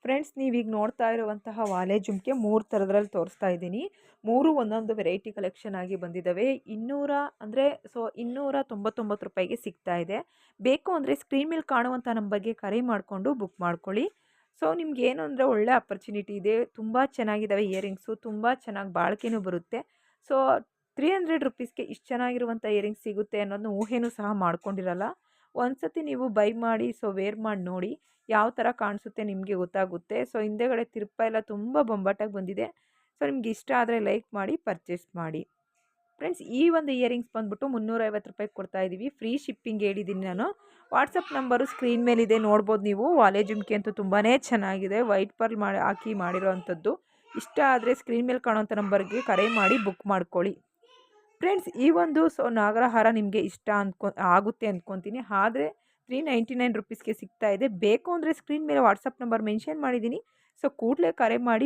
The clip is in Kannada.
ಫ್ರೆಂಡ್ಸ್, ನೀವೀಗ ನೋಡ್ತಾ ಇರುವಂತಹ ವಾಲೆ ಜುಮ್ಕೆ 3 ಥರದ್ರಲ್ಲಿ ತೋರಿಸ್ತಾ ಇದ್ದೀನಿ. 3 ಒಂದೊಂದು ವೆರೈಟಿ ಕಲೆಕ್ಷನ್ ಆಗಿ ಬಂದಿದ್ದಾವೆ. 299 ರೂಪಾಯಿಗೆ ಸಿಗ್ತಾ ಇದೆ. ಬೇಕು ಅಂದರೆ ಸ್ಕ್ರೀನ್ ಮೇಲೆ ಕಾಣುವಂಥ ನಂಬರ್ಗೆ ಕರೆ ಮಾಡಿಕೊಂಡು ಬುಕ್ ಮಾಡ್ಕೊಳ್ಳಿ. ಸೊ ನಿಮ್ಗೆ ಏನು ಅಂದರೆ ಒಳ್ಳೆ ಅಪರ್ಚುನಿಟಿ ಇದೆ. ತುಂಬ ಚೆನ್ನಾಗಿದ್ದಾವೆ ಇಯರಿಂಗ್ಸು, ತುಂಬ ಚೆನ್ನಾಗಿ ಬಾಳಿಕೆನೂ ಬರುತ್ತೆ. ಸೊ 300 ರುಪೀಸ್ಗೆ ಇಷ್ಟು ಚೆನ್ನಾಗಿರುವಂಥ ಇಯರಿಂಗ್ಸ್ ಸಿಗುತ್ತೆ ಅನ್ನೋದನ್ನ ಊಹೆನೂ ಸಹ ಮಾಡ್ಕೊಂಡಿರಲ್ಲ. ಒಂದ್ಸತಿ ನೀವು ಬೈ ಮಾಡಿ ವೇರ್ ಮಾಡಿ ನೋಡಿ, ಯಾವ ಥರ ಕಾಣಿಸುತ್ತೆ ನಿಮಗೆ ಗೊತ್ತಾಗುತ್ತೆ. ಸೊ ಹಿಂದೆಗಡೆ ತಿರುಪ ಎಲ್ಲ ತುಂಬ ಬೊಂಬಾಟಾಗಿ ಬಂದಿದೆ. ಸೊ ನಿಮ್ಗೆ ಇಷ್ಟ ಆದರೆ ಲೈಕ್ ಮಾಡಿ, ಪರ್ಚೇಸ್ ಮಾಡಿ. ಫ್ರೆಂಡ್ಸ್, ಈ ಒಂದು ಇಯರಿಂಗ್ಸ್ ಬಂದ್ಬಿಟ್ಟು 350 ರೂಪಾಯಿಗೆ ಕೊಡ್ತಾ ಇದ್ದೀವಿ. ಫ್ರೀ ಶಿಪ್ಪಿಂಗ್ ಹೇಳಿದ್ದೀನಿ ನಾನು. ವಾಟ್ಸಪ್ ನಂಬರು ಸ್ಕ್ರೀನ್ ಮೇಲಿದೆ, ನೋಡ್ಬೋದು ನೀವು. ವಾಲೆ ಜುಮ್ಕಿ ಅಂತೂ ತುಂಬಾ ಚೆನ್ನಾಗಿದೆ. ವೈಟ್ ಪರ್ಲ್ ಹಾಕಿ ಮಾಡಿರೋವಂಥದ್ದು. ಇಷ್ಟ ಆದರೆ ಸ್ಕ್ರೀನ್ ಮೇಲೆ ಕಾಣೋಂಥ ನಂಬರ್ಗೆ ಕರೆ ಮಾಡಿ ಬುಕ್ ಮಾಡ್ಕೊಳ್ಳಿ. ಫ್ರೆಂಡ್ಸ್, ಈ ಒಂದು ನಾಗರಹಾರ ನಿಮಗೆ ಇಷ್ಟ ಆಗುತ್ತೆ ಅಂದ್ಕೊತೀನಿ. ಆದರೆ 399 ರುಪೀಸ್ಗೆ ಸಿಗ್ತಾ ಇದೆ. ಬೇಕು ಅಂದರೆ ಸ್ಕ್ರೀನ್ ಮೇಲೆ ವಾಟ್ಸಪ್ ನಂಬರ್ ಮೆನ್ಷನ್ ಮಾಡಿದ್ದೀನಿ. ಸೊ ಕೂಡಲೇ ಕರೆ ಮಾಡಿ